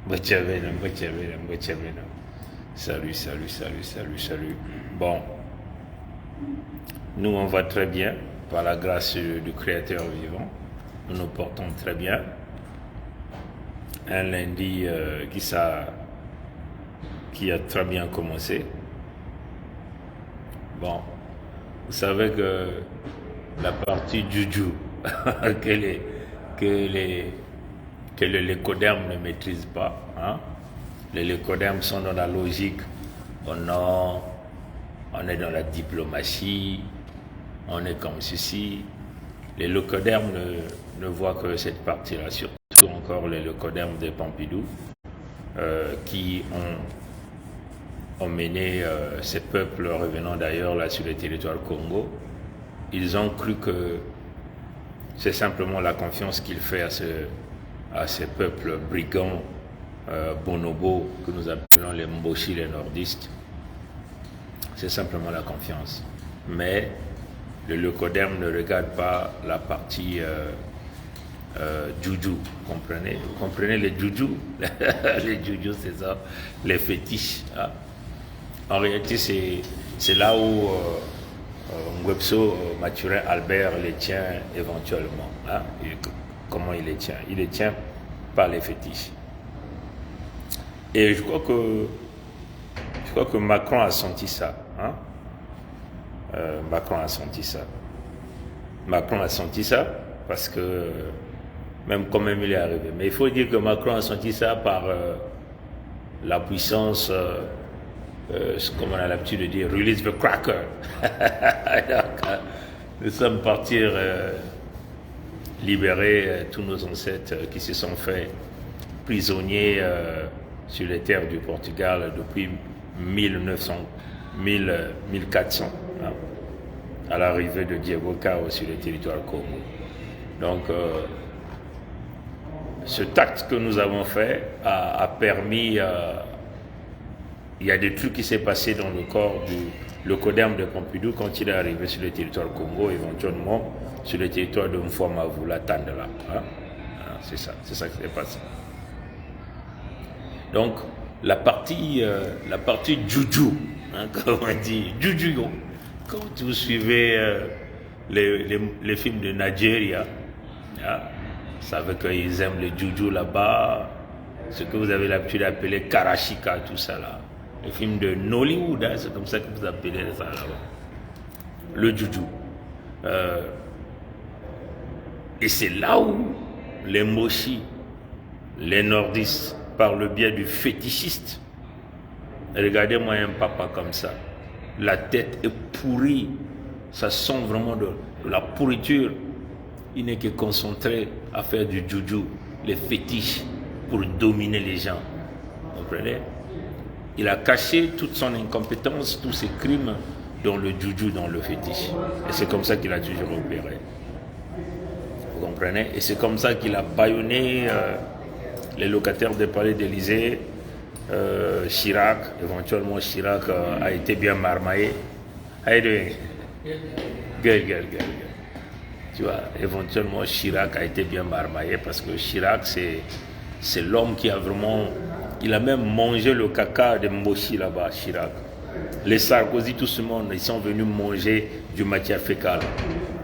Bochamena, Bochamena, Bochamena. Salut, salut, salut, salut, salut. Bon, nous on va très bien, par la grâce du Créateur vivant. Nous nous portons très bien. Un lundi qui a très bien commencé. Bon, vous savez que la partie Juju que les, que les, que les lécodermes ne maîtrisent pas, hein? Les lécodermes sont dans la logique. Oh non, on est dans la diplomatie, on est comme ceci. Les lécodermes ne voient que cette partie-là, surtout encore les lécodermes de Pompidou, qui ont mené ces peuples revenant d'ailleurs là sur le territoire Congo. Ils ont cru que c'est simplement la confiance qu'il fait à ces peuples brigands, bonobos, que nous appelons les Mboshi, les nordistes. C'est simplement la confiance. Mais le leucoderme ne regarde pas la partie juju, vous comprenez les juju? Les juju, c'est ça, les fétiches. Hein? En réalité, c'est là où Ngwepso Mathurin Albert les tient éventuellement. Hein? Comment il les tient? Il les tient par les fétiches. Et je crois que Macron a senti ça. Hein? Macron a senti ça. Macron a senti ça parce que même quand même il est arrivé. Mais il faut dire que Macron a senti ça par la puissance, comme on a l'habitude de dire, release the cracker. Donc, nous sommes partis libérer tous nos ancêtres qui se sont faits prisonniers sur les terres du Portugal depuis 1400, hein, à l'arrivée de Diego Cao sur le territoire Congo. Donc, ce acte que nous avons fait a permis, il y a des trucs qui s'est passé dans le corps du leucoderme de Pompidou quand il est arrivé sur le territoire Congo, éventuellement sur le territoire de Mfwamavu, Tandela. Hein? C'est ça qui s'est passé. Donc, la partie juju, hein, comme on dit, juju, quand vous suivez les films de Nigeria, hein, vous savez qu'ils aiment les juju là-bas, ce que vous avez l'habitude d'appeler Karashika, tout ça là. Les films de Nollywood, hein, c'est comme ça que vous appelez ça là-bas. Le juju. Et c'est là où les mochis, les nordistes, par le biais du fétichiste. Regardez-moi un papa comme ça. La tête est pourrie. Ça sent vraiment de la pourriture. Il n'est que concentré à faire du juju, les fétiches, pour dominer les gens. Vous comprenez? Il a caché toute son incompétence, tous ses crimes dans le juju, dans le fétiche. Et c'est comme ça qu'il a toujours opéré. Vous comprenez? Et c'est comme ça qu'il a bâillonné les locataires des palais d'Élysée, Chirac, éventuellement Chirac a été bien marmaillé. How you doing? Good. Tu vois, éventuellement Chirac a été bien marmaillé parce que Chirac, c'est l'homme qui a vraiment... Il a même mangé le caca de Mboshi là-bas, Chirac. Les Sarkozy, tout ce monde, ils sont venus manger du matière fécale.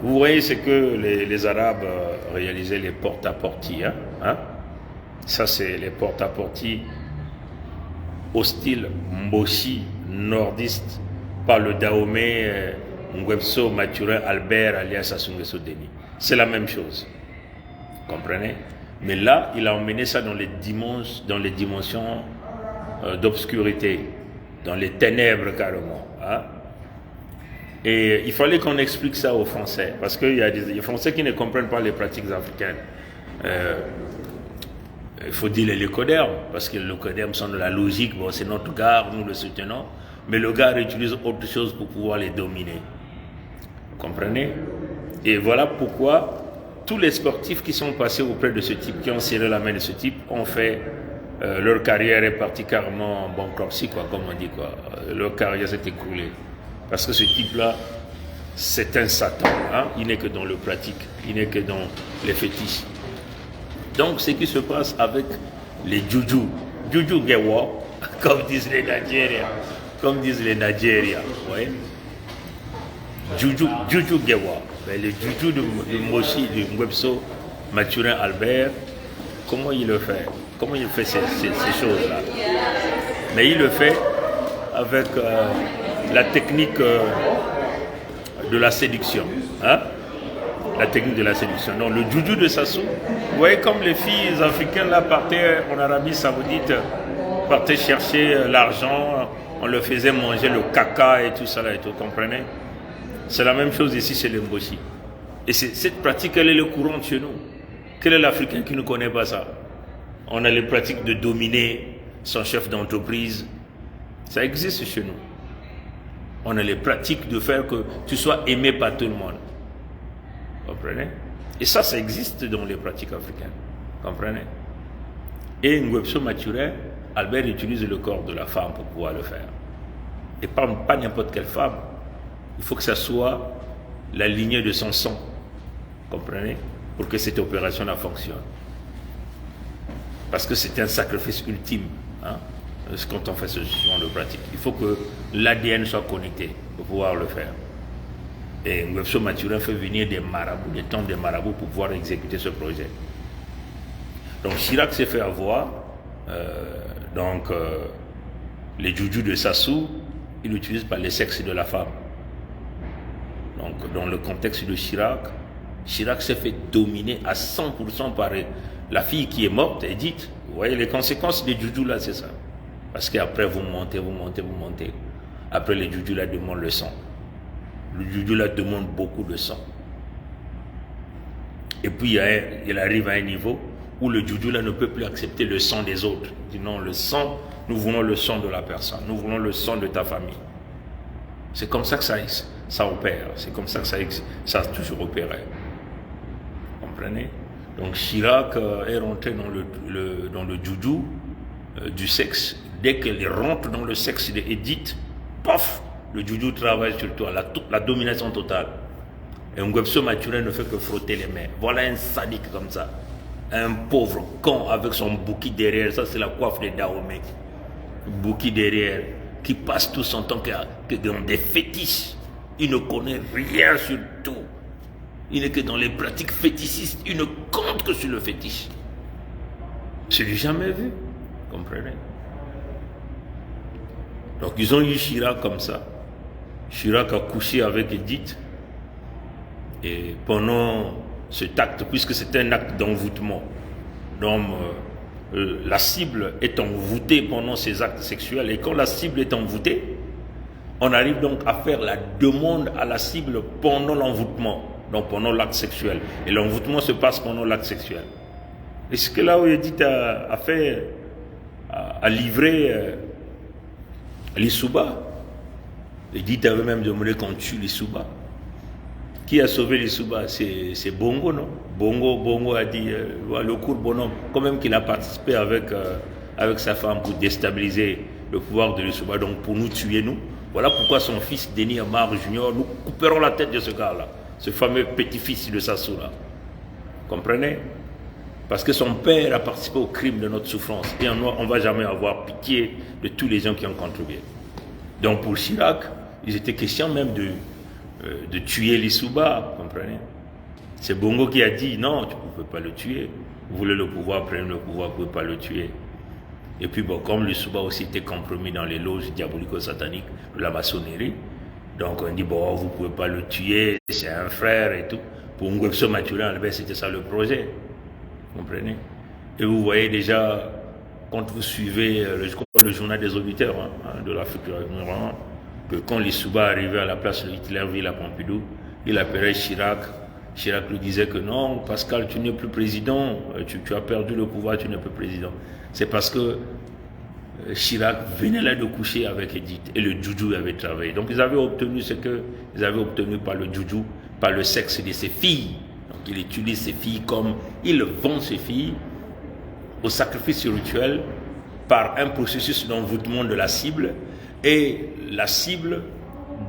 Vous voyez ce que les Arabes réalisaient, les porte-à-portis, hein? Ça, c'est les porte-à-portis au style Mboshi, nordiste, par le Dahomey Ngwepso Mathurin Albert alias Sassou Nguesso Denis. C'est la même chose. Vous comprenez? Mais là, il a emmené ça dans les dimensions d'obscurité, dans les ténèbres carrément. Hein? Et il fallait qu'on explique ça aux Français, parce qu'il y a des Français qui ne comprennent pas les pratiques africaines. Il faut dire les leucodermes, parce que les leucodermes sont de la logique, bon, c'est notre gare, nous le soutenons, mais le gars utilise autre chose pour pouvoir les dominer. Vous comprenez? Et voilà pourquoi tous les sportifs qui sont passés auprès de ce type, qui ont serré la main de ce type, ont fait, leur carrière est partie carrément en bankruptcy, quoi, comme on dit, quoi. Leur carrière s'est écroulée. Parce que ce type-là, c'est un Satan, hein? Il n'est que dans le pratique, il n'est que dans les fétiches. Donc, ce qui se passe avec les juju, juju gewa, comme disent les Nigériens. Comme disent les Nigériens. Ouais. Juju gewa. Mais le juju de Moshi, de Ngwebso Mathurin Albert, comment il le fait? Comment il fait ces choses-là? Mais il le fait avec la technique de la séduction. Hein? La technique de la séduction. Donc le juju de Sassou, vous voyez comme les filles africaines là partaient en Arabie Saoudite, partaient chercher l'argent, on leur faisait manger le caca et tout ça là et tout, comprenez? C'est la même chose ici chez les Mboshi. Et cette pratique, elle est le courant chez nous. Quel est l'Africain qui ne connaît pas ça? On a les pratiques de dominer son chef d'entreprise. Ça existe chez nous. On a les pratiques de faire que tu sois aimé par tout le monde. Comprenez? Et ça existe dans les pratiques africaines. Comprenez? Et Ngwebso Mathurin, Albert utilise le corps de la femme pour pouvoir le faire. Et pas n'importe quelle femme. Il faut que ça soit la lignée de son sang. Comprenez? Pour que cette opération-là fonctionne. Parce que c'est un sacrifice ultime. Hein? Quand on fait ce genre de pratique. Il faut que l'ADN soit connecté pour pouvoir le faire. Et Ngwebso Mathurin fait venir des marabouts, des temps des marabouts pour pouvoir exécuter ce projet. Donc Chirac s'est fait avoir. Les juju de Sassou, il utilise par les sexes de la femme. Donc dans le contexte de Chirac, Chirac s'est fait dominer à 100% par la fille qui est morte, Edith. Vous voyez les conséquences des juju là, c'est ça. Parce qu'après vous montez. Après les juju là demandent le sang. Le juju là demande beaucoup de sang. Et puis il arrive à un niveau où le juju là ne peut plus accepter le sang des autres. Il dit non, le sang, nous voulons le sang de la personne, nous voulons le sang de ta famille. C'est comme ça que ça opère, c'est comme ça que ça a toujours opéré. Vous comprenez? Donc Chirac est rentré dans le juju du sexe. Dès qu'elle rentre dans le sexe d'Edith, paf, le juju travaille sur toi, la domination totale. Et Ngwebso Mathurin ne fait que frotter les mains. Voilà un sadique comme ça. Un pauvre con avec son bouki derrière. Ça, c'est la coiffe de Dahomey. Bouki derrière. Qui passe tout son temps que dans des fétiches. Il ne connaît rien sur tout. Il n'est que dans les pratiques fétichistes. Il ne compte que sur le fétiche. Je ne l'ai jamais vu. Comprenez? Donc, ils ont eu Chirac comme ça. Chirac a couché avec Edith. Et pendant cet acte, puisque c'est un acte d'envoûtement, donc la cible est envoûtée pendant ces actes sexuels, et quand la cible est envoûtée, on arrive donc à faire la demande à la cible pendant l'envoûtement, donc pendant l'acte sexuel. Et l'envoûtement se passe pendant l'acte sexuel. Et ce que là où Edith a fait, a livré Lissouba. Edith avait même demandé qu'on tue Lissouba. Qui a sauvé Lissouba? C'est Bongo, non? Bongo a dit, le court bonhomme, quand même qu'il a participé avec sa femme pour déstabiliser le pouvoir de Lissouba, donc pour nous tuer, nous. Voilà pourquoi son fils, Denis Amar Junior, nous couperons la tête de ce gars-là, ce fameux petit-fils de Sassou, là. Comprenez? Parce que son père a participé au crime de notre souffrance. Et on ne va jamais avoir pitié de tous les gens qui ont contribué. Donc pour Chirac, il était question même de tuer Lissouba, comprenez? C'est Bongo qui a dit non, tu ne peux pas le tuer. Vous voulez le pouvoir, prenez le pouvoir, vous ne pouvez pas le tuer. Et puis bon, comme Lissouba aussi était compromis dans les loges diabolico-sataniques de la maçonnerie, donc on dit bon, vous ne pouvez pas le tuer, c'est un frère et tout. Pour Ngwebso Mathurin, c'était ça le projet. Vous comprenez? Et vous voyez déjà, quand vous suivez le journal des auditeurs de l'Afrique, que quand Lissouba arrivait à la place de Hitlerville à Pompidou, il appelait Chirac. Chirac lui disait que non, Pascal, tu n'es plus président, tu as perdu le pouvoir, tu n'es plus président. C'est parce que Chirac venait là de coucher avec Edith et le juju avait travaillé. Donc ils avaient obtenu ce qu'ils avaient obtenu par le juju, par le sexe de ses filles. Donc il utilise ses filles comme il vend ses filles au sacrifice rituel par un processus d'envoûtement de la cible, et la cible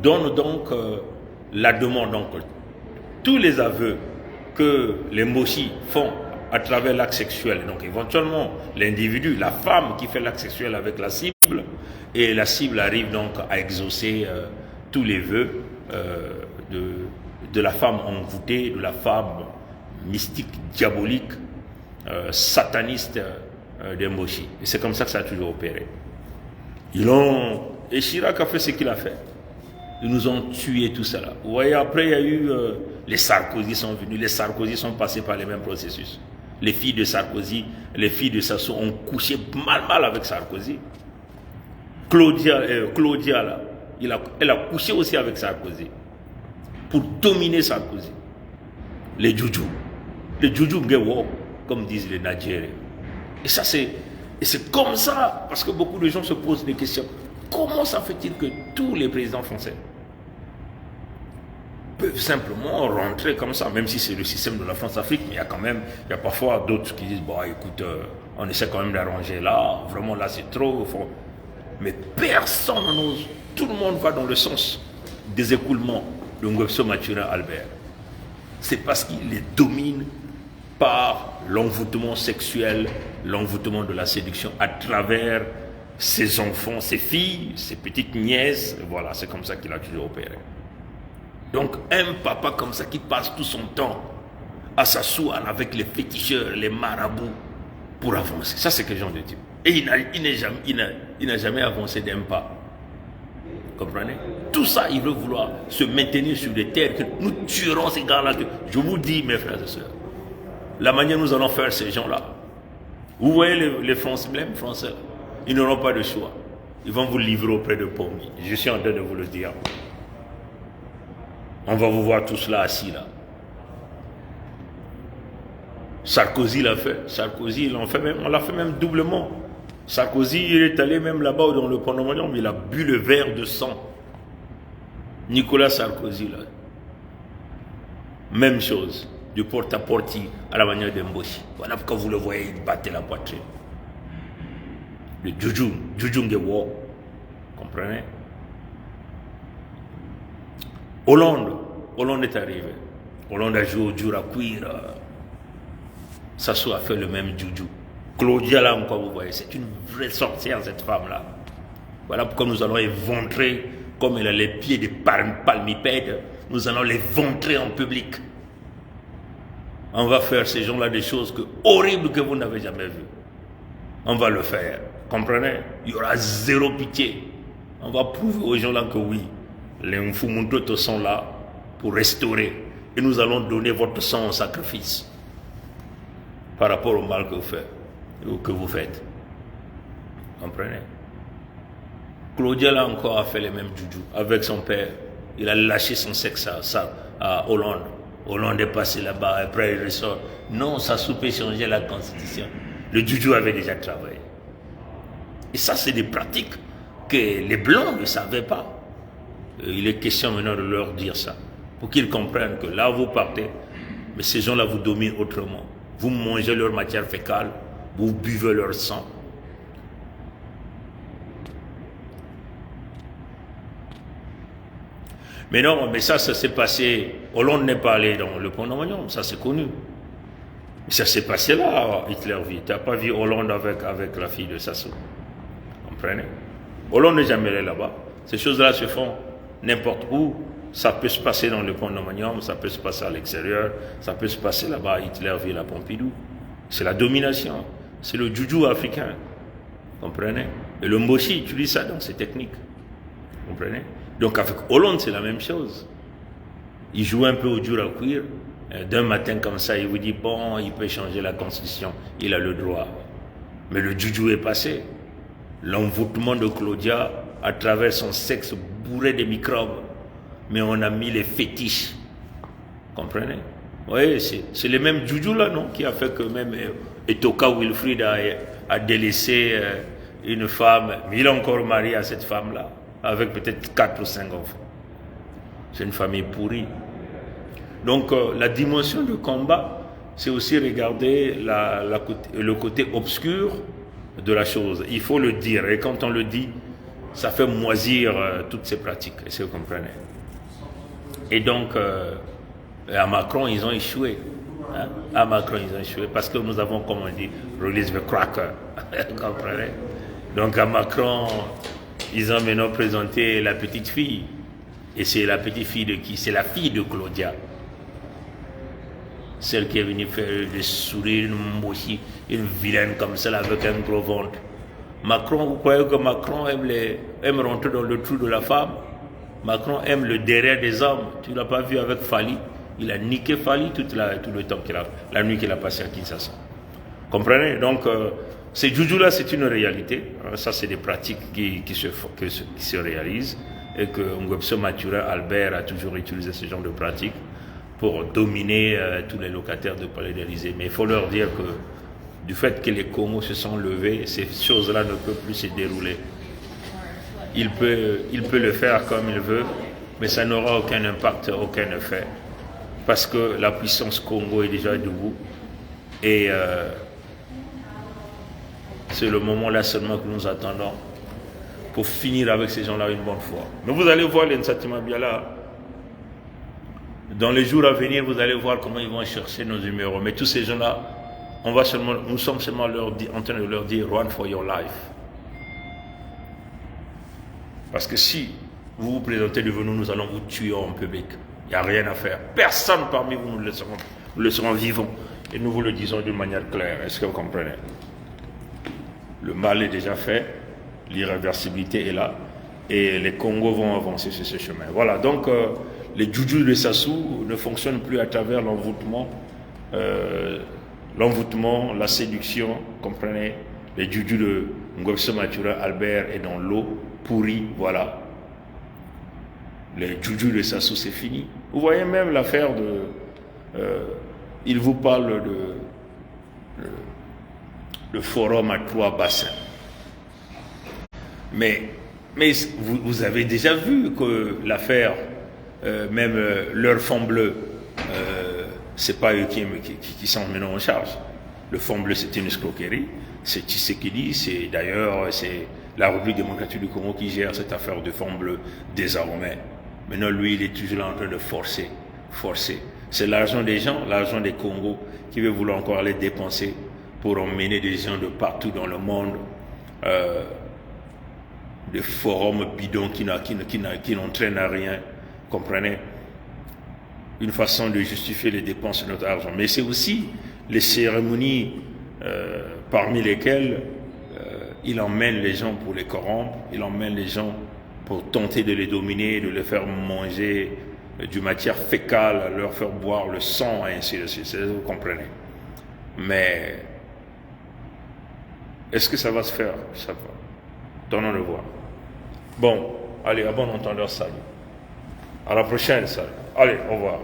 donne donc la demande. Donc tous les aveux que les Moshi font à travers l'acte sexuel. Donc éventuellement, l'individu, la femme qui fait l'acte sexuel avec la cible, et la cible arrive donc à exaucer tous les vœux de la femme envoûtée, de la femme mystique, diabolique, sataniste d'Emboshi. Et c'est comme ça que ça a toujours opéré. Et Chirac a fait ce qu'il a fait. Ils nous ont tué tout ça là. Vous voyez, après il y a eu les Sarkozy sont venus, les Sarkozy sont passés par les mêmes processus. Les filles de Sarkozy, les filles de Sassou ont couché mal avec Sarkozy. Claudia là, elle a couché aussi avec Sarkozy pour dominer Sarkozy. Les Juju Ngewo, comme disent les Nigériens. Et ça c'est comme ça, parce que beaucoup de gens se posent des questions. Comment ça fait-il que tous les présidents français peuvent simplement rentrer comme ça, même si c'est le système de la France-Afrique, mais il y a parfois d'autres qui disent, bon écoute, on essaie quand même d'arranger là, vraiment là c'est trop fort. Mais personne n'ose, tout le monde va dans le sens des écoulements de Ngopso Mathurin Albert. C'est parce qu'il les domine par l'envoûtement sexuel, l'envoûtement de la séduction à travers ses enfants, ses filles, ses petites nièces. Voilà, c'est comme ça qu'il a toujours opéré. Donc un papa comme ça qui passe tout son temps à s'asseoir avec les féticheurs, les marabouts pour avancer. Ça c'est quel genre de type? Et il n'a jamais avancé d'un pas. Comprenez? Tout ça, il veut vouloir se maintenir sur des terres que nous tuerons ces gars-là. Je vous dis, mes frères et sœurs, la manière dont nous allons faire ces gens-là. Vous voyez les Français, même Français, ils n'auront pas de choix. Ils vont vous livrer auprès de pommiers. Je suis en train de vous le dire. On va vous voir tous là, assis là. Sarkozy l'a fait. Sarkozy, on l'a fait même doublement. Sarkozy, il est allé même là-bas dans le Pont-Nommagnon, mais il a bu le verre de sang. Nicolas Sarkozy, là. Même chose. Du porte-à-porte à la manière d'Emboshi. Voilà pourquoi vous le voyez, il battait la poitrine. Le Juju Ngewo. Comprenez? Hollande est arrivé. Hollande a joué au dur à cuire. Sassou a fait le même Juju. Claudia là encore, vous voyez, c'est une vraie sorcière cette femme-là. Voilà pourquoi nous allons éventrer, comme elle a les pieds de palmipèdes, nous allons les ventrer en public. On va faire ces gens-là des choses horribles que vous n'avez jamais vues. On va le faire, comprenez? Il y aura zéro pitié. On va prouver aux gens-là que oui, les Mfumutoto sont là pour restaurer. Et nous allons donner votre sang en sacrifice par rapport au mal que vous faites. Comprenez? Claudia là encore a fait les mêmes juju avec son père. Il a lâché son sexe à Hollande. Hollande est passé là-bas, après il ressort. Non, ça peut changer la constitution. Le juju avait déjà travaillé. Et ça, c'est des pratiques que les Blancs ne savaient pas. Il est question maintenant de leur dire ça, pour qu'ils comprennent que là vous partez, mais ces gens-là vous dominent autrement. Vous mangez leur matière fécale, vous buvez leur sang. Mais non, mais ça s'est passé. Hollande n'est pas allé dans le Pont-Nommagnon, ça c'est connu. Ça s'est passé là, Hitler vit. Tu n'as pas vu Hollande avec la fille de Sassou. Comprenez? Hollande n'est jamais allé là-bas. Ces choses-là se font n'importe où. Ça peut se passer dans le Pont-Nommagnon, ça peut se passer à l'extérieur, ça peut se passer là-bas, Hitler vit à Pompidou. C'est la domination. C'est le juju africain. Comprenez? Et le Mboshi utilise ça dans ses techniques. Comprenez? Donc avec Hollande, c'est la même chose. Il joue un peu au dur à cuire. D'un matin comme ça, il vous dit, bon, il peut changer la constitution. Il a le droit. Mais le juju est passé. L'envoûtement de Claudia, à travers son sexe bourré de microbes. Mais on a mis les fétiches. Comprenez? Oui, c'est le même juju là, non? Qui a fait que même Etoka Wilfried a délaissé une femme. Mais il est encore marié à cette femme-là. Avec peut-être 4 ou 5 enfants. C'est une famille pourrie. Donc la dimension de combat, c'est aussi regarder le côté obscur de la chose. Il faut le dire. Et quand on le dit, ça fait moisir toutes ces pratiques. Est-ce que vous comprenez? Et donc, à Macron, ils ont échoué. Hein? À Macron, ils ont échoué parce que nous avons, comme on dit, release the cracker. Vous comprenez? Donc à Macron, ils ont maintenant présenté la petite fille. Et c'est la petite fille de qui? C'est la fille de Claudia. Celle qui est venue faire des sourires, une vilaine comme celle avec un gros ventre. Macron, vous croyez que Macron aime rentrer dans le trou de la femme? Macron aime le derrière des hommes. Tu ne l'as pas vu avec Fali? Il a niqué Fali tout le temps la nuit qu'il a passé à Kinshasa. Comprenez? Donc, ces joujou-là, c'est une réalité. Ça, c'est des pratiques qui se réalisent. Et que Ngwebso Maturin Albert a toujours utilisé ce genre de pratiques pour dominer tous les locataires de Palais d'Élysée. Mais il faut leur dire que du fait que les Congos se sont levés, ces choses-là ne peuvent plus se dérouler. Il peut le faire comme il veut, mais ça n'aura aucun impact, aucun effet. Parce que la puissance Congo est déjà debout. Et c'est le moment là seulement que nous attendons pour finir avec ces gens-là une bonne fois. Mais vous allez voir les Nsatima Biala. Dans les jours à venir, vous allez voir comment ils vont chercher nos numéros. Mais tous ces gens-là, nous sommes seulement en train de leur dire « Run for your life ». Parce que si vous vous présentez devant nous, nous allons vous tuer en public. Il n'y a rien à faire. Personne parmi vous nous laisserons vivants. Et nous vous le disons d'une manière claire. Est-ce que vous comprenez? Le mal est déjà fait. L'irréversibilité est là. Et les Congos vont avancer sur ce chemin. Voilà, donc les Djoudjou de Sassou ne fonctionnent plus à travers l'envoûtement, la séduction, comprenez? Les Djoudjou de Ngwebso Maturin Albert est dans l'eau pourrie, voilà. Les Djoudjou de Sassou, c'est fini. Vous voyez même l'affaire de... il vous parle de forum à 3 bassins. Mais vous avez déjà vu que l'affaire, même leur fond bleu, c'est pas eux qui sont maintenant en charge. Le fond bleu, c'est une escroquerie. C'est Tshisekedi, c'est la République démocratique du Congo qui gère cette affaire de fond bleu désormais. Maintenant, lui, il est toujours là en train de forcer. C'est l'argent des gens, l'argent des Congos, qui veut vouloir encore aller dépenser pour emmener des gens de partout dans le monde. Des forums bidons qui n'entraînent à rien, comprenez? Une façon de justifier les dépenses de notre argent. Mais c'est aussi les cérémonies parmi lesquelles il emmène les gens pour les corrompre, il emmène les gens pour tenter de les dominer, de les faire manger du matière fécale, leur faire boire le sang, et ainsi de suite. Vous comprenez? Mais est-ce que ça va se faire? Ça va. Donnons le voir. Bon, allez, à bon entendeur, salut. À la prochaine, salut. Allez, au revoir.